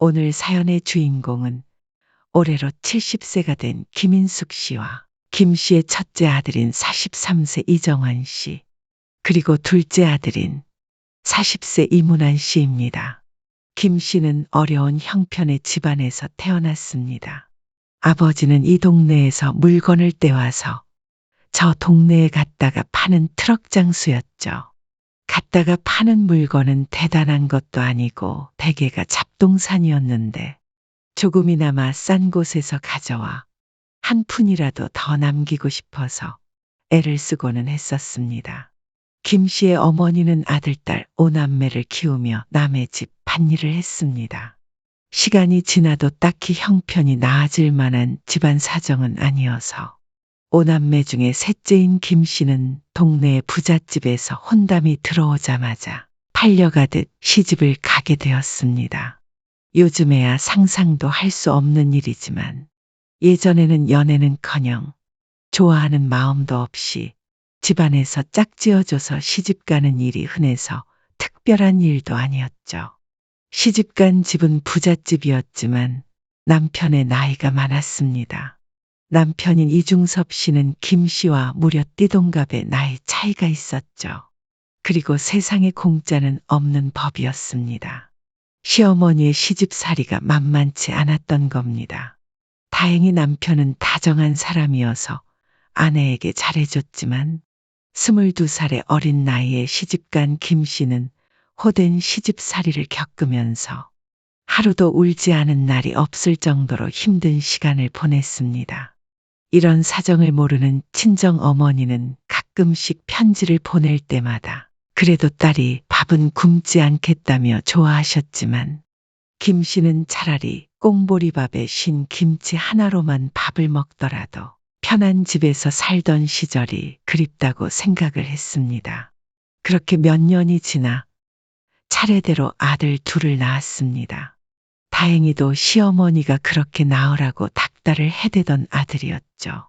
오늘 사연의 주인공은 올해로 70세가 된 김인숙 씨와 김 씨의 첫째 아들인 43세 이정환 씨, 그리고 둘째 아들인 40세 이문환 씨입니다. 김 씨는 어려운 형편의 집안에서 태어났습니다. 아버지는 이 동네에서 물건을 떼와서 저 동네에 갔다가 파는 트럭 장수였죠. 갔다가 파는 물건은 대단한 것도 아니고 대개가 잡동산이었는데 조금이나마 싼 곳에서 가져와 한 푼이라도 더 남기고 싶어서 애를 쓰고는 했었습니다. 김 씨의 어머니는 아들, 딸, 5남매를 키우며 남의 집 밭일을 했습니다. 시간이 지나도 딱히 형편이 나아질 만한 집안 사정은 아니어서 5남매 중에 셋째인 김 씨는 동네의 부잣집에서 혼담이 들어오자마자 팔려가듯 시집을 가게 되었습니다. 요즘에야 상상도 할 수 없는 일이지만 예전에는 연애는커녕 좋아하는 마음도 없이 집안에서 짝지어줘서 시집가는 일이 흔해서 특별한 일도 아니었죠. 시집간 집은 부잣집이었지만 남편의 나이가 많았습니다. 남편인 이중섭 씨는 김 씨와 무려 띠동갑의 나이 차이가 있었죠. 그리고 세상에 공짜는 없는 법이었습니다. 시어머니의 시집살이가 만만치 않았던 겁니다. 다행히 남편은 다정한 사람이어서 아내에게 잘해줬지만 22살의 어린 나이에 시집간 김 씨는 호된 시집살이를 겪으면서 하루도 울지 않은 날이 없을 정도로 힘든 시간을 보냈습니다. 이런 사정을 모르는 친정 어머니는 가끔씩 편지를 보낼 때마다 그래도 딸이 밥은 굶지 않겠다며 좋아하셨지만 김 씨는 차라리 꽁보리밥에 신 김치 하나로만 밥을 먹더라도 편한 집에서 살던 시절이 그립다고 생각을 했습니다. 그렇게 몇 년이 지나 차례대로 아들 둘을 낳았습니다. 다행히도 시어머니가 그렇게 낳으라고 닥달을 해대던 아들이었죠.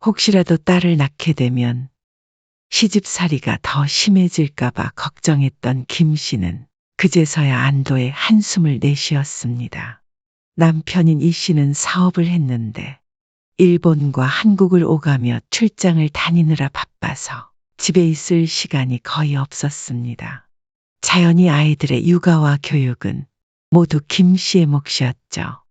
혹시라도 딸을 낳게 되면 시집살이가 더 심해질까봐 걱정했던 김 씨는 그제서야 안도의 한숨을 내쉬었습니다. 남편인 이 씨는 사업을 했는데 일본과 한국을 오가며 출장을 다니느라 바빠서 집에 있을 시간이 거의 없었습니다. 자연히 아이들의 육아와 교육은 모두 김 씨의 몫이었죠.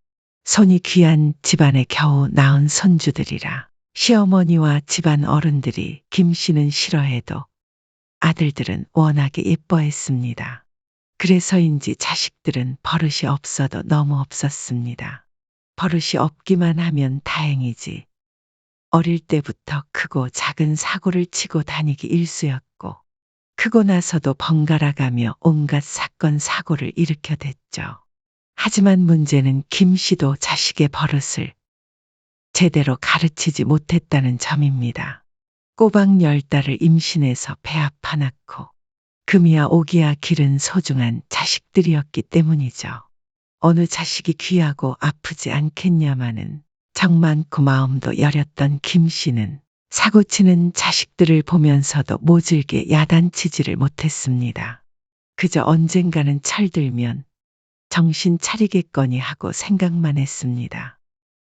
손이 귀한 집안에 겨우 낳은 손주들이라 시어머니와 집안 어른들이 김 씨는 싫어해도 아들들은 워낙에 예뻐했습니다. 그래서인지 자식들은 버릇이 없어도 너무 없었습니다. 버릇이 없기만 하면 다행이지. 어릴 때부터 크고 작은 사고를 치고 다니기 일쑤였고 크고 나서도 번갈아 가며 온갖 사건 사고를 일으켜댔죠. 하지만 문제는 김 씨도 자식의 버릇을 제대로 가르치지 못했다는 점입니다. 꼬박 10달을 임신해서 배 아파 낳고 금이야 오기야 기른 소중한 자식들이었기 때문이죠. 어느 자식이 귀하고 아프지 않겠냐마는 정 많고 마음도 여렸던 김 씨는 사고치는 자식들을 보면서도 모질게 야단치지를 못했습니다. 그저 언젠가는 철들면 정신 차리겠거니 하고 생각만 했습니다.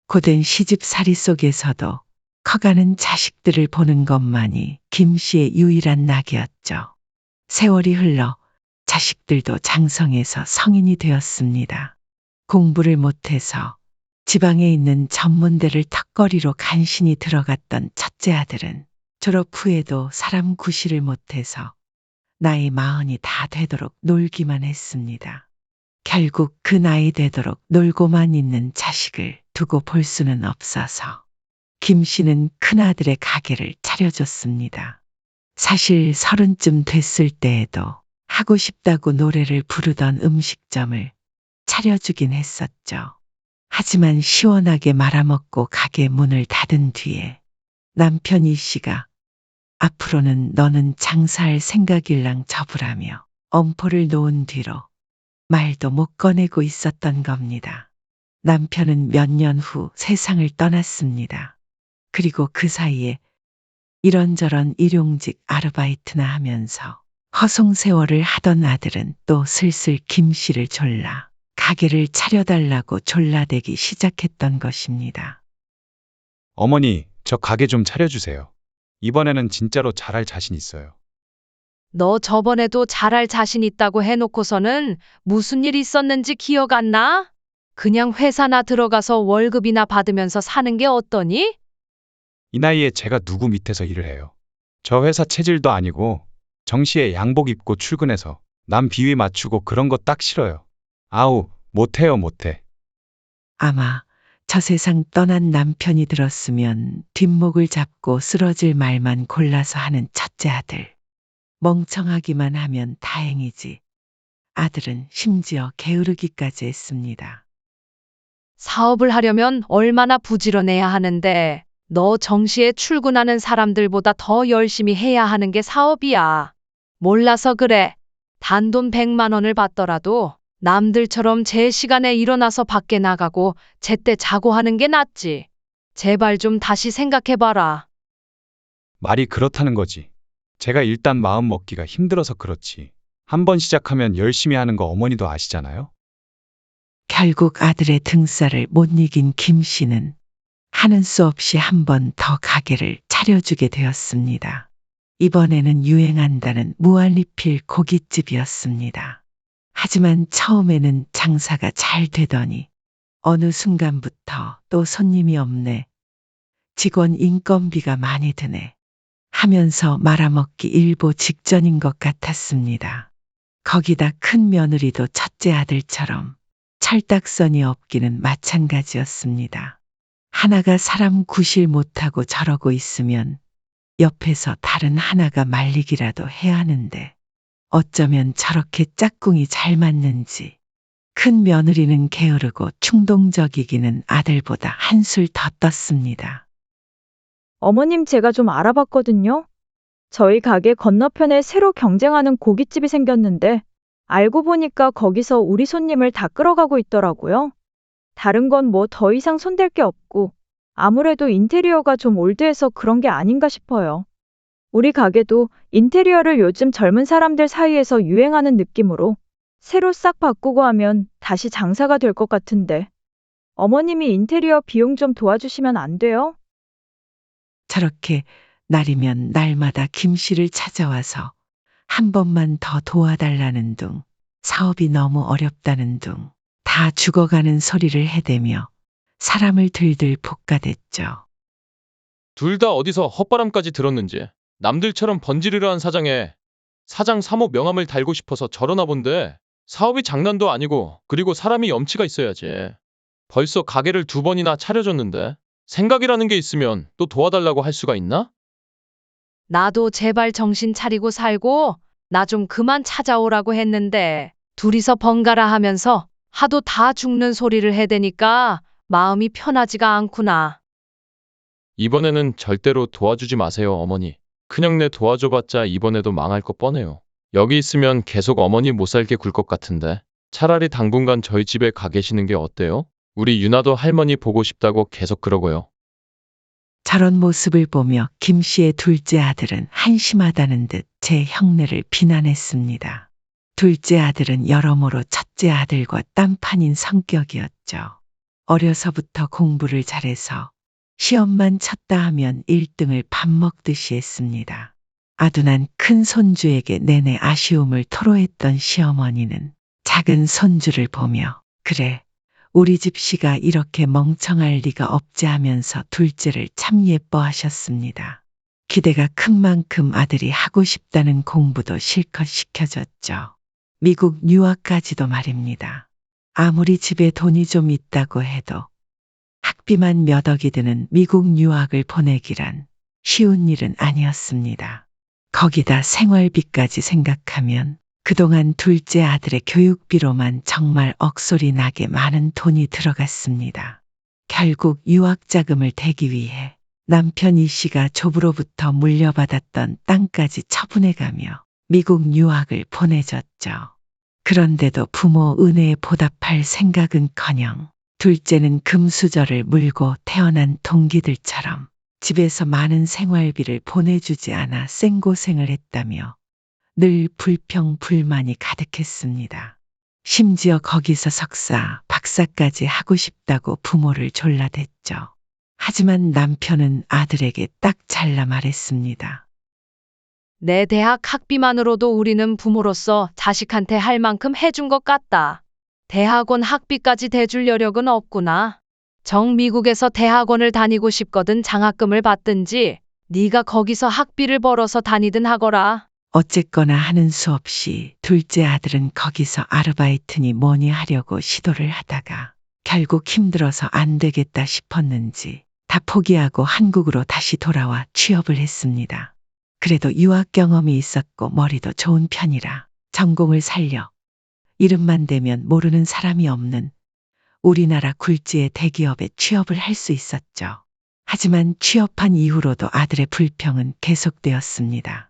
고된 시집살이 속에서도 커가는 자식들을 보는 것만이 김 씨의 유일한 낙이었죠. 세월이 흘러 자식들도 장성해서 성인이 되었습니다. 공부를 못해서 지방에 있는 전문대를 턱걸이로 간신히 들어갔던 첫째 아들은 졸업 후에도 사람 구실을 못해서 나이 40이 다 되도록 놀기만 했습니다. 결국 그 나이 되도록 놀고만 있는 자식을 두고 볼 수는 없어서 김 씨는 큰아들의 가게를 차려줬습니다. 사실 30쯤 됐을 때에도 하고 싶다고 노래를 부르던 음식점을 차려주긴 했었죠. 하지만 시원하게 말아먹고 가게 문을 닫은 뒤에 남편 이 씨가 앞으로는 너는 장사할 생각일랑 접으라며 엄포를 놓은 뒤로 말도 못 꺼내고 있었던 겁니다. 남편은 몇 년 후 세상을 떠났습니다. 그리고 그 사이에 이런저런 일용직 아르바이트나 하면서 허송세월을 하던 아들은 또 슬슬 김 씨를 졸라 가게를 차려달라고 졸라대기 시작했던 것입니다. 어머니, 저 가게 좀 차려주세요. 이번에는 진짜로 잘할 자신 있어요. 너 저번에도 잘할 자신 있다고 해놓고서는 무슨 일 있었는지 기억 안 나? 그냥 회사나 들어가서 월급이나 받으면서 사는 게 어떠니? 이 나이에 제가 누구 밑에서 일을 해요. 저 회사 체질도 아니고 정시에 양복 입고 출근해서 남 비위 맞추고 그런 거 딱 싫어요. 아우, 못해요, 못해. 아마 저 세상 떠난 남편이 들었으면 뒷목을 잡고 쓰러질 말만 골라서 하는 첫째 아들. 멍청하기만 하면 다행이지. 아들은 심지어 게으르기까지 했습니다. 사업을 하려면 얼마나 부지런해야 하는데, 너 정시에 출근하는 사람들보다 더 열심히 해야 하는 게 사업이야. 몰라서 그래. 단돈 100만 원을 받더라도 남들처럼 제 시간에 일어나서 밖에 나가고 제때 자고 하는 게 낫지. 제발 좀 다시 생각해봐라. 말이 그렇다는 거지. 제가 일단 마음 먹기가 힘들어서 그렇지. 한번 시작하면 열심히 하는 거 어머니도 아시잖아요? 결국 아들의 등살을 못 이긴 김 씨는 하는 수 없이 한 번 더 가게를 차려주게 되었습니다. 이번에는 유행한다는 무한리필 고깃집이었습니다. 하지만 처음에는 장사가 잘 되더니 어느 순간부터 또 손님이 없네. 직원 인건비가 많이 드네. 하면서 말아먹기 일보 직전인 것 같았습니다. 거기다 큰 며느리도 첫째 아들처럼 철딱선이 없기는 마찬가지였습니다. 하나가 사람 구실 못하고 저러고 있으면 옆에서 다른 하나가 말리기라도 해야 하는데 어쩌면 저렇게 짝꿍이 잘 맞는지 큰 며느리는 게으르고 충동적이기는 아들보다 한술 더 떴습니다. 어머님, 제가 좀 알아봤거든요. 저희 가게 건너편에 새로 경쟁하는 고깃집이 생겼는데 알고 보니까 거기서 우리 손님을 다 끌어가고 있더라고요. 다른 건 뭐 더 이상 손댈 게 없고 아무래도 인테리어가 좀 올드해서 그런 게 아닌가 싶어요. 우리 가게도 인테리어를 요즘 젊은 사람들 사이에서 유행하는 느낌으로 새로 싹 바꾸고 하면 다시 장사가 될 것 같은데 어머님이 인테리어 비용 좀 도와주시면 안 돼요? 저렇게 날이면 날마다 김 씨를 찾아와서 한 번만 더 도와달라는 둥, 사업이 너무 어렵다는 둥, 다 죽어가는 소리를 해대며 사람을 들들 볶아댔죠. 둘 다 어디서 헛바람까지 들었는지 남들처럼 번지르르한 사장에 사장 3호 명함을 달고 싶어서 저러나 본데 사업이 장난도 아니고 그리고 사람이 염치가 있어야지. 벌써 가게를 2번이나 차려줬는데 생각이라는 게 있으면 또 도와달라고 할 수가 있나? 나도 제발 정신 차리고 살고 나 좀 그만 찾아오라고 했는데 둘이서 번갈아 하면서 하도 다 죽는 소리를 해대니까 마음이 편하지가 않구나. 이번에는 절대로 도와주지 마세요, 어머니. 큰형네 도와줘봤자 이번에도 망할 거 뻔해요. 여기 있으면 계속 어머니 못 살게 굴 것 같은데 차라리 당분간 저희 집에 가 계시는 게 어때요? 우리 유나도 할머니 보고 싶다고 계속 그러고요. 저런 모습을 보며 김 씨의 둘째 아들은 한심하다는 듯 제 형네를 비난했습니다. 둘째 아들은 여러모로 첫째 아들과 딴판인 성격이었죠. 어려서부터 공부를 잘해서 시험만 쳤다 하면 1등을 밥 먹듯이 했습니다. 아둔한 큰 손주에게 내내 아쉬움을 토로했던 시어머니는 작은 손주를 보며 그래, 우리 집 씨가 이렇게 멍청할 리가 없지 하면서 둘째를 참 예뻐하셨습니다. 기대가 큰 만큼 아들이 하고 싶다는 공부도 실컷 시켜줬죠. 미국 유학까지도 말입니다. 아무리 집에 돈이 좀 있다고 해도 학비만 몇 억이 드는 미국 유학을 보내기란 쉬운 일은 아니었습니다. 거기다 생활비까지 생각하면 그동안 둘째 아들의 교육비로만 정말 억소리 나게 많은 돈이 들어갔습니다. 결국 유학 자금을 대기 위해 남편 이 씨가 조부로부터 물려받았던 땅까지 처분해가며 미국 유학을 보내줬죠. 그런데도 부모 은혜에 보답할 생각은커녕 둘째는 금수저를 물고 태어난 동기들처럼 집에서 많은 생활비를 보내주지 않아 생고생을 했다며 늘 불평 불만이 가득했습니다. 심지어 거기서 석사, 박사까지 하고 싶다고 부모를 졸라댔죠. 하지만 남편은 아들에게 딱 잘라 말했습니다. 내 대학 학비만으로도 우리는 부모로서 자식한테 할 만큼 해준 것 같다. 대학원 학비까지 대줄 여력은 없구나. 미국에서 대학원을 다니고 싶거든 장학금을 받든지 네가 거기서 학비를 벌어서 다니든 하거라. 어쨌거나 하는 수 없이 둘째 아들은 거기서 아르바이트니 뭐니 하려고 시도를 하다가 결국 힘들어서 안 되겠다 싶었는지 다 포기하고 한국으로 다시 돌아와 취업을 했습니다. 그래도 유학 경험이 있었고 머리도 좋은 편이라 전공을 살려 이름만 대면 모르는 사람이 없는 우리나라 굴지의 대기업에 취업을 할 수 있었죠. 하지만 취업한 이후로도 아들의 불평은 계속되었습니다.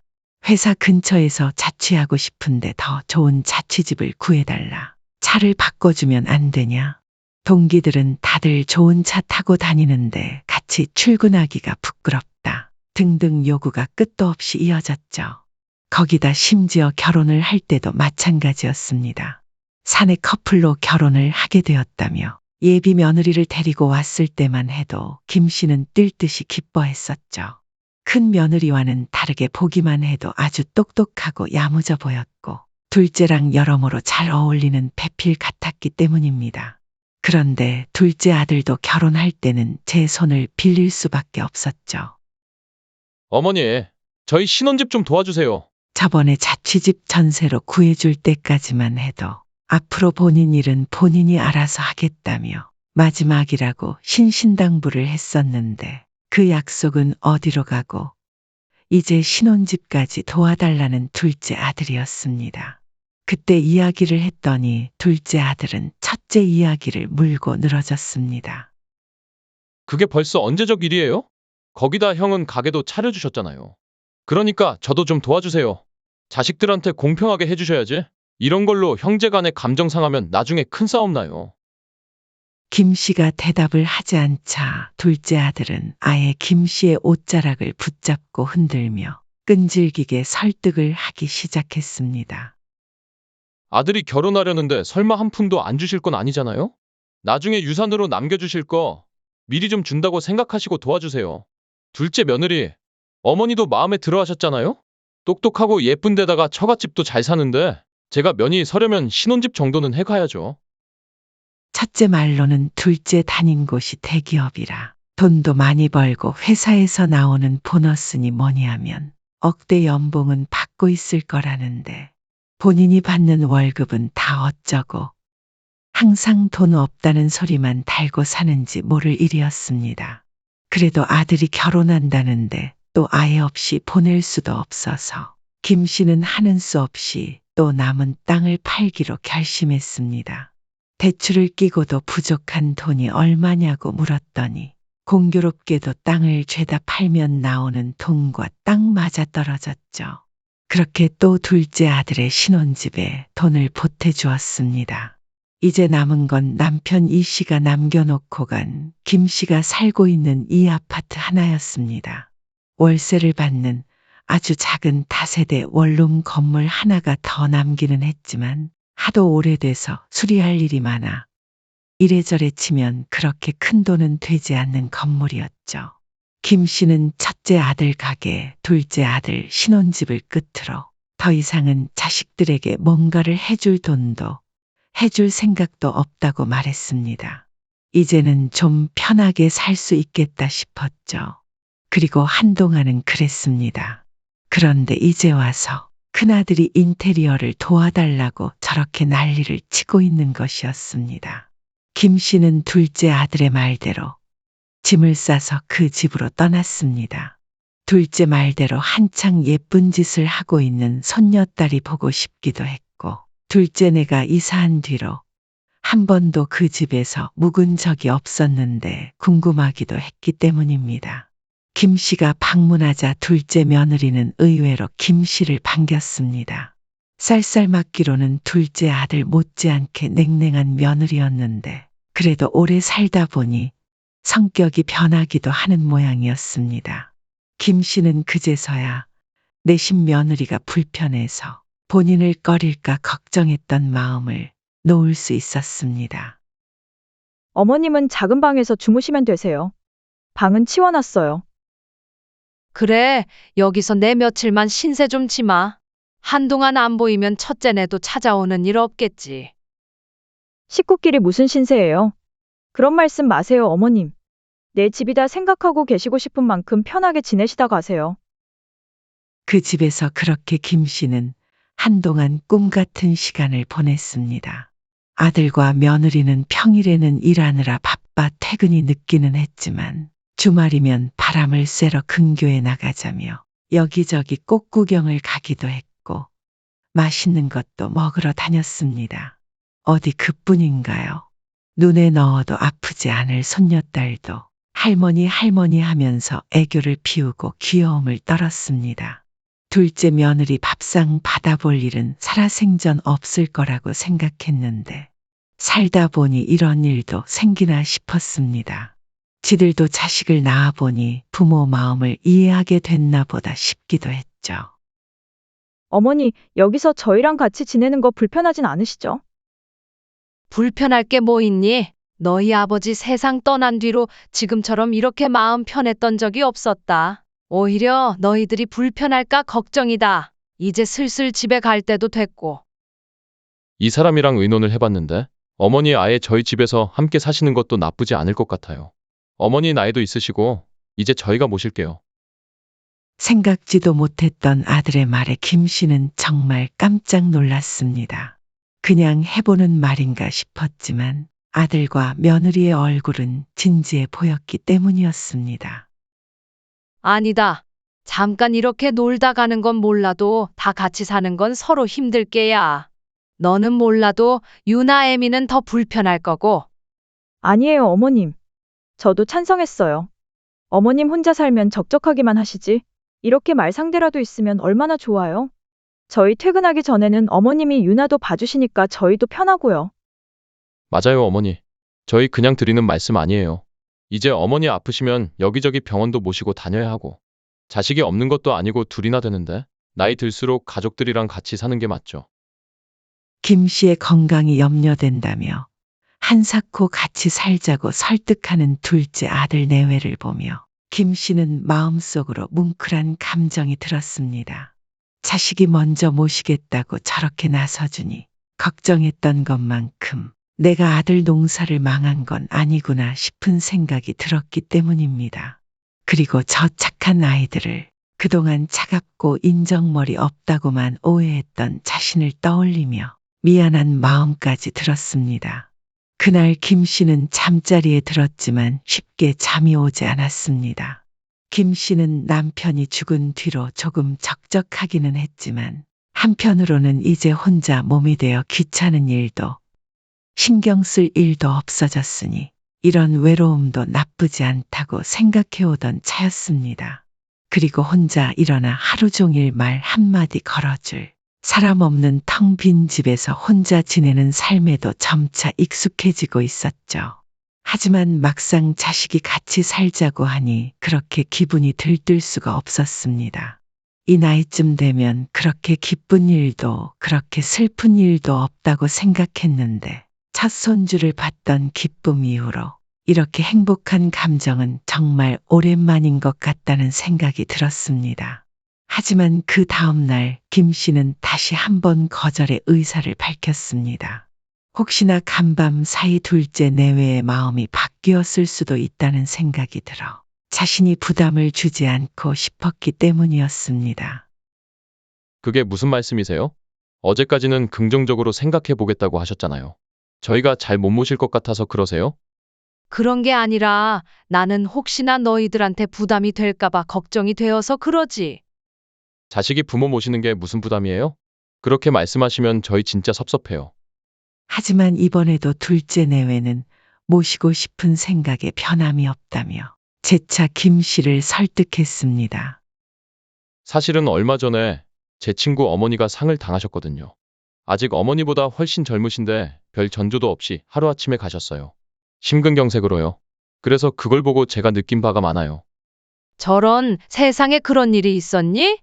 회사 근처에서 자취하고 싶은데 더 좋은 자취집을 구해달라. 차를 바꿔주면 안 되냐? 동기들은 다들 좋은 차 타고 다니는데 같이 출근하기가 부끄럽다. 등등 요구가 끝도 없이 이어졌죠. 거기다 심지어 결혼을 할 때도 마찬가지였습니다. 사내 커플로 결혼을 하게 되었다며 예비 며느리를 데리고 왔을 때만 해도 김 씨는 뛸 듯이 기뻐했었죠. 큰 며느리와는 다르게 보기만 해도 아주 똑똑하고 야무져 보였고 둘째랑 여러모로 잘 어울리는 배필 같았기 때문입니다. 그런데 둘째 아들도 결혼할 때는 제 손을 빌릴 수밖에 없었죠. 어머니, 저희 신혼집 좀 도와주세요. 저번에 자취집 전세로 구해줄 때까지만 해도 앞으로 본인 일은 본인이 알아서 하겠다며 마지막이라고 신신당부를 했었는데 그 약속은 어디로 가고 이제 신혼집까지 도와달라는 둘째 아들이었습니다. 그때 이야기를 했더니 둘째 아들은 첫째 이야기를 물고 늘어졌습니다. 그게 벌써 언제적 일이에요? 거기다 형은 가게도 차려주셨잖아요. 그러니까 저도 좀 도와주세요. 자식들한테 공평하게 해주셔야지. 이런 걸로 형제 간에 감정 상하면 나중에 큰 싸움 나요. 김 씨가 대답을 하지 않자 둘째 아들은 아예 김 씨의 옷자락을 붙잡고 흔들며 끈질기게 설득을 하기 시작했습니다. 아들이 결혼하려는데 설마 한 푼도 안 주실 건 아니잖아요? 나중에 유산으로 남겨주실 거 미리 좀 준다고 생각하시고 도와주세요. 둘째 며느리, 어머니도 마음에 들어 하셨잖아요? 똑똑하고 예쁜 데다가 처갓집도 잘 사는데 제가 면이 서려면 신혼집 정도는 해가야죠. 첫째 말로는 둘째 다닌 곳이 대기업이라 돈도 많이 벌고 회사에서 나오는 보너스니 뭐니 하면 억대 연봉은 받고 있을 거라는데 본인이 받는 월급은 다 어쩌고 항상 돈 없다는 소리만 달고 사는지 모를 일이었습니다. 그래도 아들이 결혼한다는데 또 아예 없이 보낼 수도 없어서 김 씨는 하는 수 없이 또 남은 땅을 팔기로 결심했습니다. 대출을 끼고도 부족한 돈이 얼마냐고 물었더니 공교롭게도 땅을 죄다 팔면 나오는 돈과 딱 맞아 떨어졌죠. 그렇게 또 둘째 아들의 신혼집에 돈을 보태주었습니다. 이제 남은 건 남편 이 씨가 남겨놓고 간 김 씨가 살고 있는 이 아파트 하나였습니다. 월세를 받는 아주 작은 다세대 원룸 건물 하나가 더 남기는 했지만 하도 오래돼서 수리할 일이 많아 이래저래 치면 그렇게 큰 돈은 되지 않는 건물이었죠. 김 씨는 첫째 아들 가게, 둘째 아들 신혼집을 끝으로 더 이상은 자식들에게 뭔가를 해줄 돈도 해줄 생각도 없다고 말했습니다. 이제는 좀 편하게 살 수 있겠다 싶었죠. 그리고 한동안은 그랬습니다. 그런데 이제 와서 큰아들이 인테리어를 도와달라고 저렇게 난리를 치고 있는 것이었습니다. 김 씨는 둘째 아들의 말대로 짐을 싸서 그 집으로 떠났습니다. 둘째 말대로 한창 예쁜 짓을 하고 있는 손녀딸이 보고 싶기도 했고 둘째네가 이사한 뒤로 한 번도 그 집에서 묵은 적이 없었는데 궁금하기도 했기 때문입니다. 김 씨가 방문하자 둘째 며느리는 의외로 김 씨를 반겼습니다. 쌀쌀맞기로는 둘째 아들 못지않게 냉랭한 며느리였는데 그래도 오래 살다 보니 성격이 변하기도 하는 모양이었습니다. 김 씨는 그제서야 내신 며느리가 불편해서 본인을 꺼릴까 걱정했던 마음을 놓을 수 있었습니다. 어머님은 작은 방에서 주무시면 되세요. 방은 치워놨어요. 그래, 여기서 내 며칠만 신세 좀 지마. 한동안 안 보이면 첫째네도 찾아오는 일 없겠지. 식구끼리 무슨 신세예요? 그런 말씀 마세요, 어머님. 내 집이다 생각하고 계시고 싶은 만큼 편하게 지내시다 가세요. 그 집에서 그렇게 김 씨는 한동안 꿈 같은 시간을 보냈습니다. 아들과 며느리는 평일에는 일하느라 바빠 퇴근이 늦기는 했지만 주말이면 바람을 쐬러 근교에 나가자며 여기저기 꽃 구경을 가기도 했고 맛있는 것도 먹으러 다녔습니다. 어디 그뿐인가요? 눈에 넣어도 아프지 않을 손녀딸도 할머니 할머니 하면서 애교를 피우고 귀여움을 떨었습니다. 둘째 며느리 밥상 받아볼 일은 살아생전 없을 거라고 생각했는데 살다 보니 이런 일도 생기나 싶었습니다. 지들도 자식을 낳아보니 부모 마음을 이해하게 됐나 보다 싶기도 했죠. 어머니, 여기서 저희랑 같이 지내는 거 불편하진 않으시죠? 불편할 게 뭐 있니? 너희 아버지 세상 떠난 뒤로 지금처럼 이렇게 마음 편했던 적이 없었다. 오히려 너희들이 불편할까 걱정이다. 이제 슬슬 집에 갈 때도 됐고. 이 사람이랑 의논을 해봤는데 어머니 아예 저희 집에서 함께 사시는 것도 나쁘지 않을 것 같아요. 어머니 나이도 있으시고 이제 저희가 모실게요. 생각지도 못했던 아들의 말에 김 씨는 정말 깜짝 놀랐습니다. 그냥 해보는 말인가 싶었지만 아들과 며느리의 얼굴은 진지해 보였기 때문이었습니다. 아니다. 잠깐 이렇게 놀다 가는 건 몰라도 다 같이 사는 건 서로 힘들 게야. 너는 몰라도 유나 애미는 더 불편할 거고. 아니에요, 어머님. 저도 찬성했어요. 어머님 혼자 살면 적적하기만 하시지. 이렇게 말상대라도 있으면 얼마나 좋아요. 저희 퇴근하기 전에는 어머님이 유나도 봐주시니까 저희도 편하고요. 맞아요, 어머니. 저희 그냥 드리는 말씀 아니에요. 이제 어머니 아프시면 여기저기 병원도 모시고 다녀야 하고 자식이 없는 것도 아니고 둘이나 되는데 나이 들수록 가족들이랑 같이 사는 게 맞죠. 김 씨의 건강이 염려된다며 한사코 같이 살자고 설득하는 둘째 아들 내외를 보며 김 씨는 마음속으로 뭉클한 감정이 들었습니다. 자식이 먼저 모시겠다고 저렇게 나서주니 걱정했던 것만큼 내가 아들 농사를 망한 건 아니구나 싶은 생각이 들었기 때문입니다. 그리고 저 착한 아이들을 그동안 차갑고 인정머리 없다고만 오해했던 자신을 떠올리며 미안한 마음까지 들었습니다. 그날 김 씨는 잠자리에 들었지만 쉽게 잠이 오지 않았습니다. 김 씨는 남편이 죽은 뒤로 조금 적적하기는 했지만 한편으로는 이제 혼자 몸이 되어 귀찮은 일도 신경 쓸 일도 없어졌으니 이런 외로움도 나쁘지 않다고 생각해오던 차였습니다. 그리고 혼자 일어나 하루 종일 말 한마디 걸어줄 사람 없는 텅 빈 집에서 혼자 지내는 삶에도 점차 익숙해지고 있었죠. 하지만 막상 자식이 같이 살자고 하니 그렇게 기분이 들뜰 수가 없었습니다. 이 나이쯤 되면 그렇게 기쁜 일도 그렇게 슬픈 일도 없다고 생각했는데 첫 손주를 봤던 기쁨 이후로 이렇게 행복한 감정은 정말 오랜만인 것 같다는 생각이 들었습니다. 하지만 그 다음 날 김 씨는 다시 한번 거절의 의사를 밝혔습니다. 혹시나 간밤 사이 둘째 내외의 마음이 바뀌었을 수도 있다는 생각이 들어 자신이 부담을 주지 않고 싶었기 때문이었습니다. 그게 무슨 말씀이세요? 어제까지는 긍정적으로 생각해 보겠다고 하셨잖아요. 저희가 잘 못 모실 것 같아서 그러세요? 그런 게 아니라 나는 혹시나 너희들한테 부담이 될까봐 걱정이 되어서 그러지. 자식이 부모 모시는 게 무슨 부담이에요? 그렇게 말씀하시면 저희 진짜 섭섭해요. 하지만 이번에도 둘째 내외는 모시고 싶은 생각에 변함이 없다며 재차 김 씨를 설득했습니다. 사실은 얼마 전에 제 친구 어머니가 상을 당하셨거든요. 아직 어머니보다 훨씬 젊으신데 별 전조도 없이 하루아침에 가셨어요. 심근경색으로요. 그래서 그걸 보고 제가 느낀 바가 많아요. 저런 세상에 그런 일이 있었니?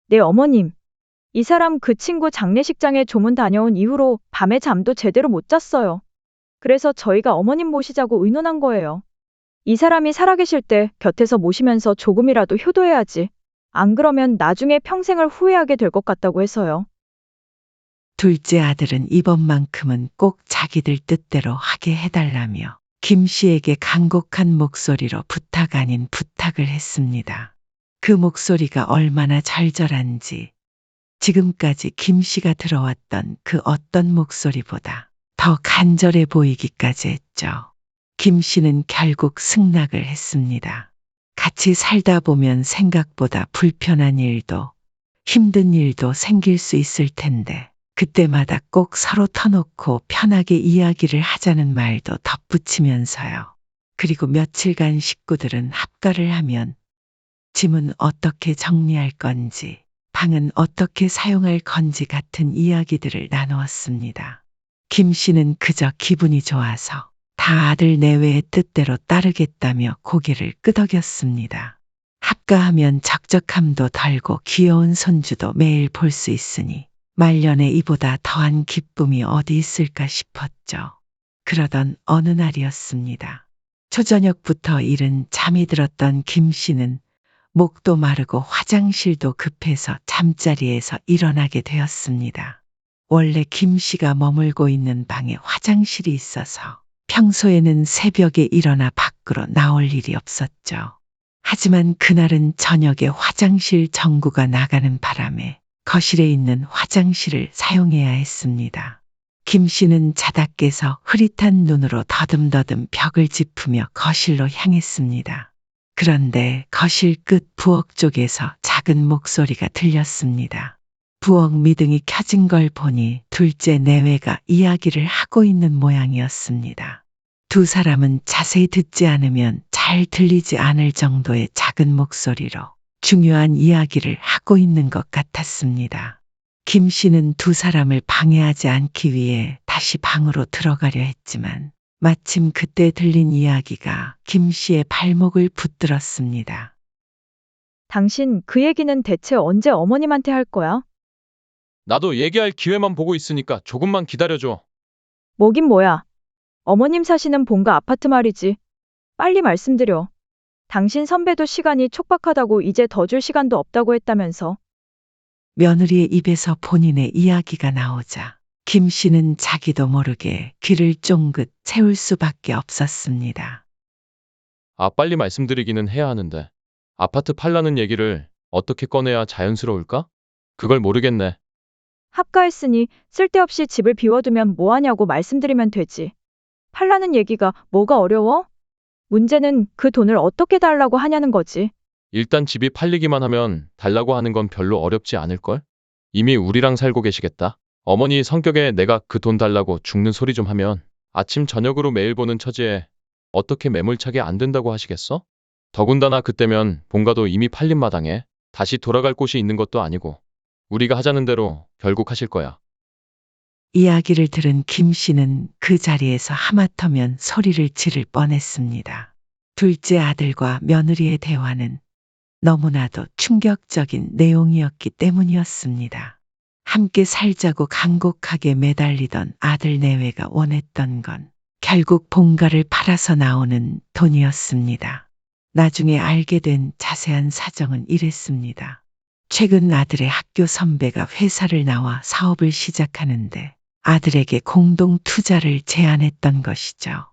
네, 어머님. 이 사람 그 친구 장례식장에 조문 다녀온 이후로 밤에 잠도 제대로 못 잤어요. 그래서 저희가 어머님 모시자고 의논한 거예요. 이 사람이 살아계실 때 곁에서 모시면서 조금이라도 효도해야지. 안 그러면 나중에 평생을 후회하게 될 것 같다고 해서요. 둘째 아들은 이번만큼은 꼭 자기들 뜻대로 하게 해달라며 김 씨에게 간곡한 목소리로 부탁 아닌 부탁을 했습니다. 그 목소리가 얼마나 절절한지 지금까지 김 씨가 들어왔던 그 어떤 목소리보다 더 간절해 보이기까지 했죠. 김 씨는 결국 승낙을 했습니다. 같이 살다 보면 생각보다 불편한 일도 힘든 일도 생길 수 있을 텐데 그때마다 꼭 서로 터놓고 편하게 이야기를 하자는 말도 덧붙이면서요. 그리고 며칠간 식구들은 합가를 하면 짐은 어떻게 정리할 건지, 방은 어떻게 사용할 건지 같은 이야기들을 나누었습니다. 김 씨는 그저 기분이 좋아서 다 아들 내외의 뜻대로 따르겠다며 고개를 끄덕였습니다. 합가하면 적적함도 덜고 귀여운 손주도 매일 볼 수 있으니 말년에 이보다 더한 기쁨이 어디 있을까 싶었죠. 그러던 어느 날이었습니다. 초저녁부터 이른 잠이 들었던 김 씨는 목도 마르고 화장실도 급해서 잠자리에서 일어나게 되었습니다. 원래 김 씨가 머물고 있는 방에 화장실이 있어서 평소에는 새벽에 일어나 밖으로 나올 일이 없었죠. 하지만 그날은 저녁에 화장실 전구가 나가는 바람에 거실에 있는 화장실을 사용해야 했습니다. 김 씨는 자다 깨서 흐릿한 눈으로 더듬더듬 벽을 짚으며 거실로 향했습니다. 그런데 거실 끝 부엌 쪽에서 작은 목소리가 들렸습니다. 부엌 미등이 켜진 걸 보니 둘째 내외가 이야기를 하고 있는 모양이었습니다. 두 사람은 자세히 듣지 않으면 잘 들리지 않을 정도의 작은 목소리로 중요한 이야기를 하고 있는 것 같았습니다. 김 씨는 두 사람을 방해하지 않기 위해 다시 방으로 들어가려 했지만 마침 그때 들린 이야기가 김 씨의 발목을 붙들었습니다. 당신 그 얘기는 대체 언제 어머님한테 할 거야? 나도 얘기할 기회만 보고 있으니까 조금만 기다려줘. 뭐긴 뭐야. 어머님 사시는 본가 아파트 말이지. 빨리 말씀드려. 당신 선배도 시간이 촉박하다고 이제 더 줄 시간도 없다고 했다면서. 며느리의 입에서 본인의 이야기가 나오자 김 씨는 자기도 모르게 귀를 쫑긋 세울 수밖에 없었습니다. 빨리 말씀드리기는 해야 하는데. 아파트 팔라는 얘기를 어떻게 꺼내야 자연스러울까? 그걸 모르겠네. 합가했으니 쓸데없이 집을 비워두면 뭐하냐고 말씀드리면 되지. 팔라는 얘기가 뭐가 어려워? 문제는 그 돈을 어떻게 달라고 하냐는 거지. 일단 집이 팔리기만 하면 달라고 하는 건 별로 어렵지 않을걸? 이미 우리랑 살고 계시겠다. 어머니 성격에 내가 그 돈 달라고 죽는 소리 좀 하면 아침 저녁으로 매일 보는 처지에 어떻게 매몰차게 안 된다고 하시겠어? 더군다나 그때면 본가도 이미 팔린 마당에 다시 돌아갈 곳이 있는 것도 아니고 우리가 하자는 대로 결국 하실 거야. 이야기를 들은 김 씨는 그 자리에서 하마터면 소리를 지를 뻔했습니다. 둘째 아들과 며느리의 대화는 너무나도 충격적인 내용이었기 때문이었습니다. 함께 살자고 간곡하게 매달리던 아들 내외가 원했던 건 결국 본가를 팔아서 나오는 돈이었습니다. 나중에 알게 된 자세한 사정은 이랬습니다. 최근 아들의 학교 선배가 회사를 나와 사업을 시작하는데 아들에게 공동 투자를 제안했던 것이죠.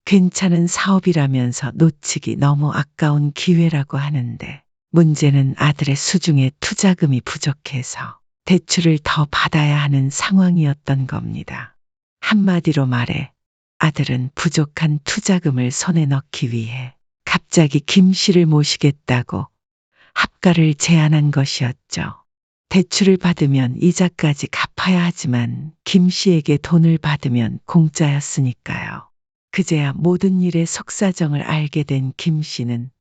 괜찮은 사업이라면서 놓치기 너무 아까운 기회라고 하는데 문제는 아들의 수중에 투자금이 부족해서 대출을 더 받아야 하는 상황이었던 겁니다. 한마디로 말해 아들은 부족한 투자금을 손에 넣기 위해 갑자기 김 씨를 모시겠다고 합가를 제안한 것이었죠. 대출을 받으면 이자까지 갚아야 하지만 김 씨에게 돈을 받으면 공짜였으니까요. 그제야 모든 일의 속사정을 알게 된 김 씨는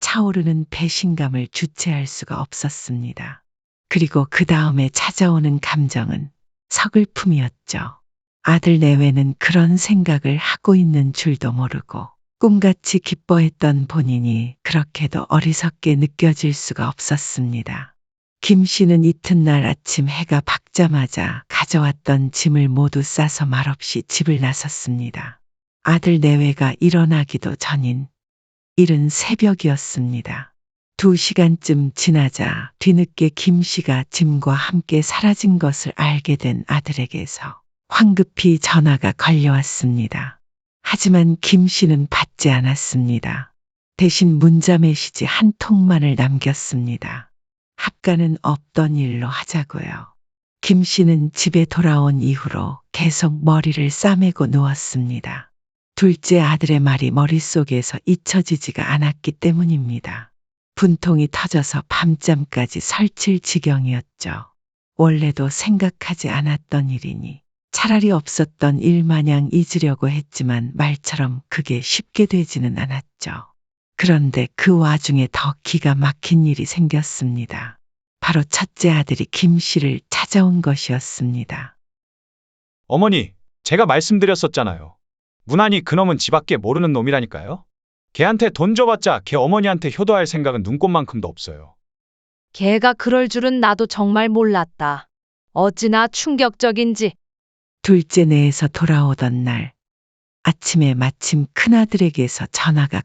차오르는 배신감을 주체할 수가 없었습니다. 그리고 그 다음에 찾아오는 감정은 서글픔이었죠. 아들 내외는 그런 생각을 하고 있는 줄도 모르고 꿈같이 기뻐했던 본인이 그렇게도 어리석게 느껴질 수가 없었습니다. 김 씨는 이튿날 아침 해가 밝자마자 가져왔던 짐을 모두 싸서 말없이 집을 나섰습니다. 아들 내외가 일어나기도 전인 이른 새벽이었습니다. 2시간쯤 지나자 뒤늦게 김 씨가 짐과 함께 사라진 것을 알게 된 아들에게서 황급히 전화가 걸려왔습니다. 하지만 김 씨는 받지 않았습니다. 대신 문자 메시지 한 통만을 남겼습니다. 합가는 없던 일로 하자고요. 김 씨는 집에 돌아온 이후로 계속 머리를 싸매고 누웠습니다. 둘째 아들의 말이 머릿속에서 잊혀지지가 않았기 때문입니다. 분통이 터져서 밤잠까지 설칠 지경이었죠. 원래도 생각하지 않았던 일이니 차라리 없었던 일 마냥 잊으려고 했지만 말처럼 그게 쉽게 되지는 않았죠. 그런데 그 와중에 더 기가 막힌 일이 생겼습니다. 바로 첫째 아들이 김 씨를 찾아온 것이었습니다. 어머니, 제가 말씀드렸었잖아요. 문안이 그놈은 지 밖에 모르는 놈이라니까요. 걔한테 돈 줘봤자 걔 어머니한테 효도할 생각은 눈꼽만큼도 없어요. 걔가 그럴 줄은 나도 정말 몰랐다. 어찌나 충격적인지. 둘째 내에서 돌아오던 날 아침에 마침 큰아들에게서 전화가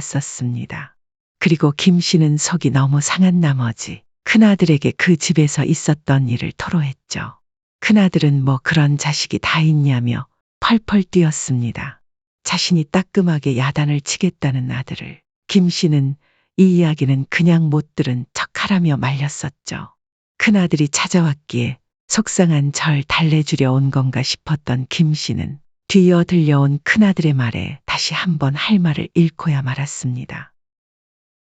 걸려왔었습니다. 그리고 김 씨는 속이 너무 상한 나머지 큰아들에게 그 집에서 있었던 일을 토로했죠. 큰아들은 뭐 그런 자식이 다 있냐며 펄펄 뛰었습니다. 자신이 따끔하게 야단을 치겠다는 아들을 김 씨는 이 이야기는 그냥 못 들은 척하라며 말렸었죠. 큰아들이 찾아왔기에 속상한 절 달래주려 온 건가 싶었던 김 씨는 뒤이어 들려온 큰아들의 말에 다시 한번 할 말을 잃고야 말았습니다.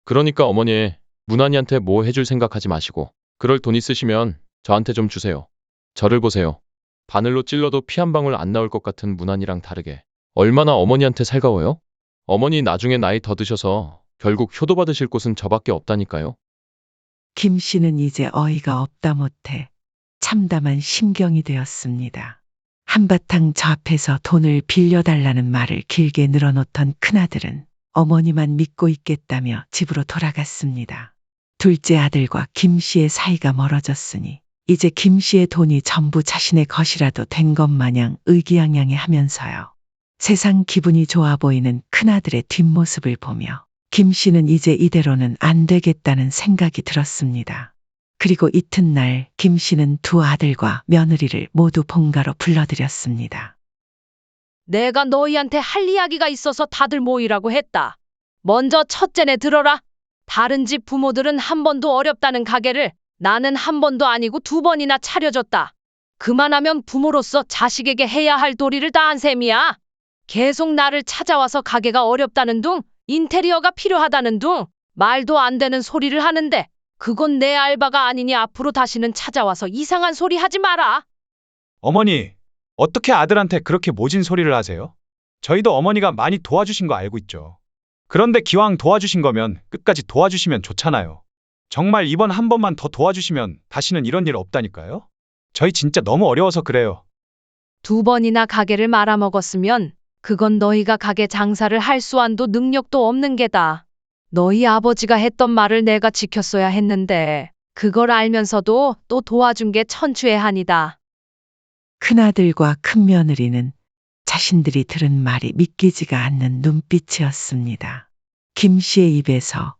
그러니까 어머니, 문안이한테 뭐 해줄 생각하지 마시고 그럴 돈 있으시면 저한테 좀 주세요. 저를 보세요. 바늘로 찔러도 피 한 방울 안 나올 것 같은 문안이랑 다르게 얼마나 어머니한테 살가워요? 어머니 나중에 나이 더 드셔서 결국 효도받으실 곳은 저밖에 없다니까요. 김 씨는 이제 어이가 없다 못해 참담한 심경이 되었습니다. 한바탕 저 앞에서 돈을 빌려달라는 말을 길게 늘어놓던 큰아들은 어머니만 믿고 있겠다며 집으로 돌아갔습니다. 둘째 아들과 김 씨의 사이가 멀어졌으니 이제 김 씨의 돈이 전부 자신의 것이라도 된 것 마냥 의기양양해 하면서요. 세상 기분이 좋아 보이는 큰아들의 뒷모습을 보며 김 씨는 이제 이대로는 안 되겠다는 생각이 들었습니다. 그리고 이튿날 김 씨는 두 아들과 며느리를 모두 본가로 불러들였습니다. 내가 너희한테 할 이야기가 있어서 다들 모이라고 했다. 먼저 첫째네 들어라. 다른 집 부모들은 한 번도 어렵다는 가게를 나는 한 번도 아니고 2번이나 차려줬다. 그만하면 부모로서 자식에게 해야 할 도리를 다 한 셈이야. 계속 나를 찾아와서 가게가 어렵다는 둥, 인테리어가 필요하다는 둥, 말도 안 되는 소리를 하는데 그건 내 알바가 아니니 앞으로 다시는 찾아와서 이상한 소리 하지 마라. 어머니, 어떻게 아들한테 그렇게 모진 소리를 하세요? 저희도 어머니가 많이 도와주신 거 알고 있죠. 그런데 기왕 도와주신 거면 끝까지 도와주시면 좋잖아요. 정말 이번 한 번만 더 도와주시면 다시는 이런 일 없다니까요. 저희 진짜 너무 어려워서 그래요. 2번이나 가게를 말아먹었으면 그건 너희가 가게 장사를 할 수완도 능력도 없는 게다. 너희 아버지가 했던 말을 내가 지켰어야 했는데 그걸 알면서도 또 도와준 게 천추의 한이다. 큰아들과 큰며느리는 자신들이 들은 말이 믿기지가 않는 눈빛이었습니다. 김 씨의 입에서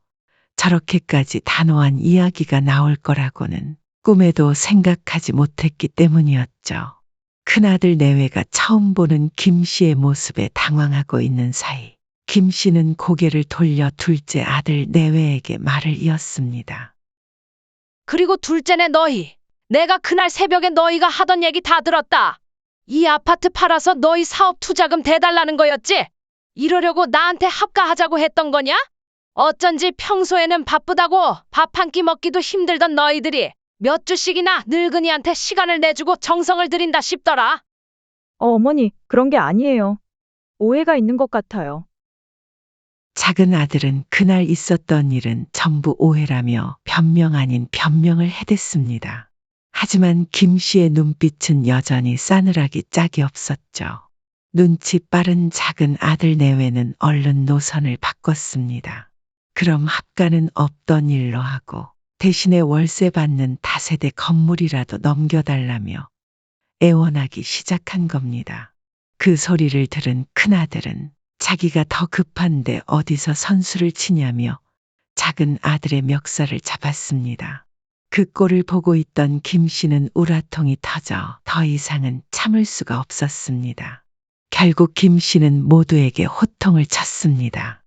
저렇게까지 단호한 이야기가 나올 거라고는 꿈에도 생각하지 못했기 때문이었죠. 큰아들 내외가 처음 보는 김 씨의 모습에 당황하고 있는 사이 김 씨는 고개를 돌려 둘째 아들 내외에게 말을 이었습니다. 그리고 둘째네 너희. 내가 그날 새벽에 너희가 하던 얘기 다 들었다. 이 아파트 팔아서 너희 사업 투자금 대달라는 거였지? 이러려고 나한테 합가하자고 했던 거냐? 어쩐지 평소에는 바쁘다고 밥 한 끼 먹기도 힘들던 너희들이 몇 주씩이나 늙은이한테 시간을 내주고 정성을 들인다 싶더라. 어머니, 그런 게 아니에요. 오해가 있는 것 같아요. 작은 아들은 그날 있었던 일은 전부 오해라며 변명 아닌 변명을 해댔습니다. 하지만 김 씨의 눈빛은 여전히 싸늘하기 짝이 없었죠. 눈치 빠른 작은 아들 내외는 얼른 노선을 바꿨습니다. 그럼 합가는 없던 일로 하고 대신에 월세 받는 다세대 건물이라도 넘겨달라며 애원하기 시작한 겁니다. 그 소리를 들은 큰아들은 자기가 더 급한데 어디서 선수를 치냐며 작은 아들의 멱살을 잡았습니다. 그 꼴을 보고 있던 김 씨는 우라통이 터져 더 이상은 참을 수가 없었습니다. 결국 김 씨는 모두에게 호통을 쳤습니다.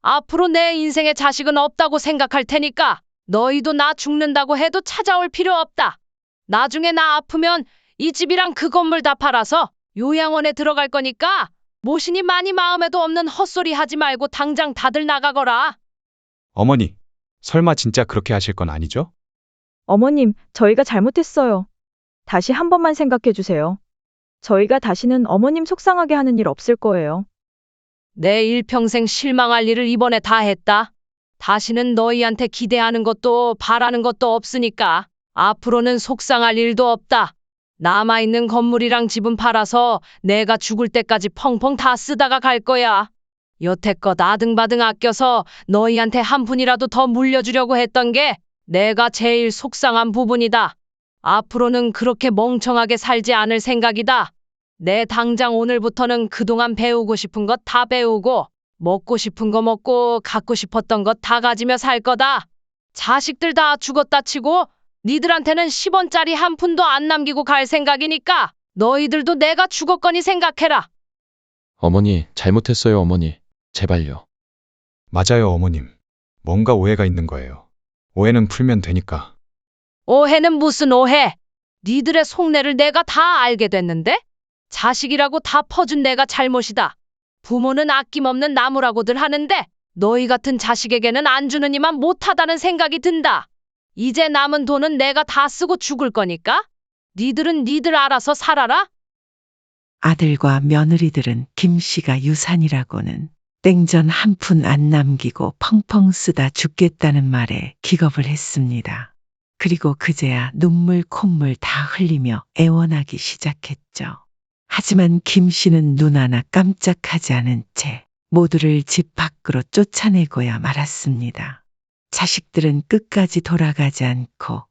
앞으로 내 인생에 자식은 없다고 생각할 테니까 너희도 나 죽는다고 해도 찾아올 필요 없다. 나중에 나 아프면 이 집이랑 그 건물 다 팔아서 요양원에 들어갈 거니까 모시니 많이 마음에도 없는 헛소리 하지 말고 당장 다들 나가거라. 어머니, 설마 진짜 그렇게 하실 건 아니죠? 어머님, 저희가 잘못했어요. 다시 한 번만 생각해 주세요. 저희가 다시는 어머님 속상하게 하는 일 없을 거예요. 내 일평생 실망할 일을 이번에 다 했다. 다시는 너희한테 기대하는 것도 바라는 것도 없으니까 앞으로는 속상할 일도 없다. 남아있는 건물이랑 집은 팔아서 내가 죽을 때까지 펑펑 다 쓰다가 갈 거야. 여태껏 아등바등 아껴서 너희한테 한 푼이라도 더 물려주려고 했던 게 내가 제일 속상한 부분이다. 앞으로는 그렇게 멍청하게 살지 않을 생각이다. 내 당장 오늘부터는 그동안 배우고 싶은 것 다 배우고 먹고 싶은 거 먹고 갖고 싶었던 것 다 가지며 살 거다. 자식들 다 죽었다 치고 니들한테는 10원짜리 한 푼도 안 남기고 갈 생각이니까 너희들도 내가 죽었거니 생각해라. 어머니, 잘못했어요, 어머니. 제발요. 맞아요, 어머님. 뭔가 오해가 있는 거예요. 오해는 풀면 되니까. 오해는 무슨 오해? 니들의 속내를 내가 다 알게 됐는데? 자식이라고 다 퍼준 내가 잘못이다. 부모는 아낌없는 나무라고들 하는데 너희 같은 자식에게는 안 주는 이만 못하다는 생각이 든다. 이제 남은 돈은 내가 다 쓰고 죽을 거니까 니들은 니들 알아서 살아라. 아들과 며느리들은 김 씨가 유산이라고는 땡전 한 푼 안 남기고 펑펑 쓰다 죽겠다는 말에 기겁을 했습니다. 그리고 그제야 눈물 콧물 다 흘리며 애원하기 시작했죠. 하지만 김 씨는 눈 하나 깜짝하지 않은 채 모두를 집 밖으로 쫓아내고야 말았습니다. 자식들은 끝까지 돌아가지 않고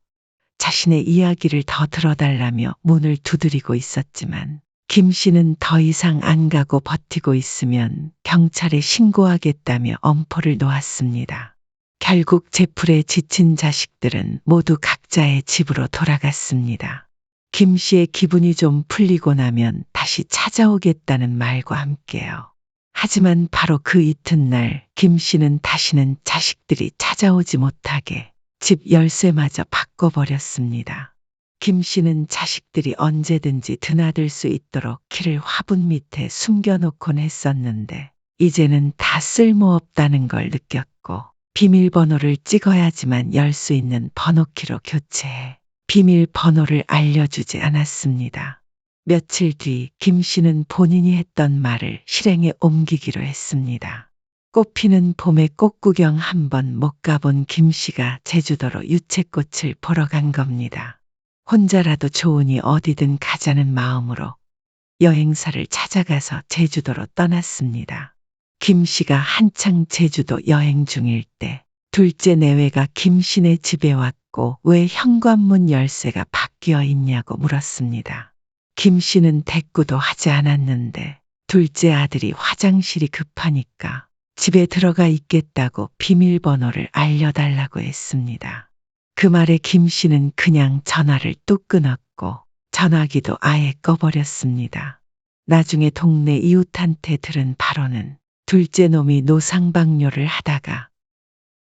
자신의 이야기를 더 들어달라며 문을 두드리고 있었지만 김 씨는 더 이상 안 가고 버티고 있으면 경찰에 신고하겠다며 엄포를 놓았습니다. 결국 제풀에 지친 자식들은 모두 각자의 집으로 돌아갔습니다. 김 씨의 기분이 좀 풀리고 나면 다시 찾아오겠다는 말과 함께요. 하지만 바로 그 이튿날 김 씨는 다시는 자식들이 찾아오지 못하게 집 열쇠마저 바꿔버렸습니다. 김 씨는 자식들이 언제든지 드나들 수 있도록 키를 화분 밑에 숨겨놓곤 했었는데 이제는 다 쓸모없다는 걸 느꼈고 비밀번호를 찍어야지만 열 수 있는 번호키로 교체해 비밀번호를 알려주지 않았습니다. 며칠 뒤 김 씨는 본인이 했던 말을 실행에 옮기기로 했습니다. 꽃피는 봄에 꽃구경 한번 못 가본 김 씨가 제주도로 유채꽃을 보러 간 겁니다. 혼자라도 좋으니 어디든 가자는 마음으로 여행사를 찾아가서 제주도로 떠났습니다. 김 씨가 한창 제주도 여행 중일 때 둘째 내외가 김 씨네 집에 왔고 왜 현관문 열쇠가 바뀌어 있냐고 물었습니다. 김 씨는 대꾸도 하지 않았는데 둘째 아들이 화장실이 급하니까 집에 들어가 있겠다고 비밀번호를 알려달라고 했습니다. 그 말에 김 씨는 그냥 전화를 뚝 끊었고 전화기도 아예 꺼버렸습니다. 나중에 동네 이웃한테 들은 바로는 둘째 놈이 노상방뇨를 하다가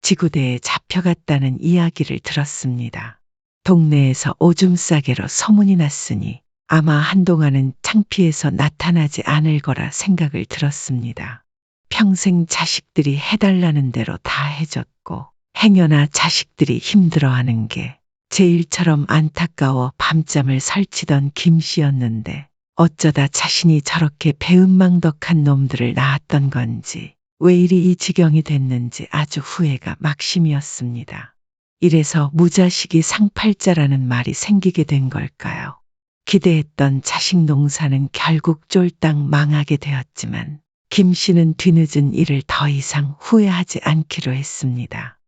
지구대에 잡혀갔다는 이야기를 들었습니다. 동네에서 오줌 싸개로 소문이 났으니 아마 한동안은 창피해서 나타나지 않을 거라 생각을 들었습니다. 평생 자식들이 해달라는 대로 다 해줬고 행여나 자식들이 힘들어하는 게 제 일처럼 안타까워 밤잠을 설치던 김 씨였는데 어쩌다 자신이 저렇게 배은망덕한 놈들을 낳았던 건지 왜 이리 이 지경이 됐는지 아주 후회가 막심이었습니다. 이래서 무자식이 상팔자라는 말이 생기게 된 걸까요? 기대했던 자식 농사는 결국 쫄딱 망하게 되었지만 김 씨는 뒤늦은 일을 더 이상 후회하지 않기로 했습니다.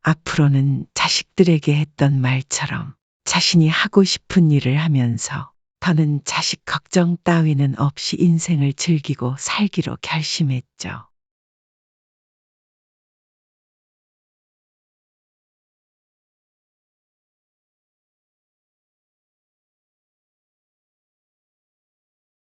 앞으로는 자식들에게 했던 말처럼 자신이 하고 싶은 일을 하면서 더는 자식 걱정 따위는 없이 인생을 즐기고 살기로 결심했죠.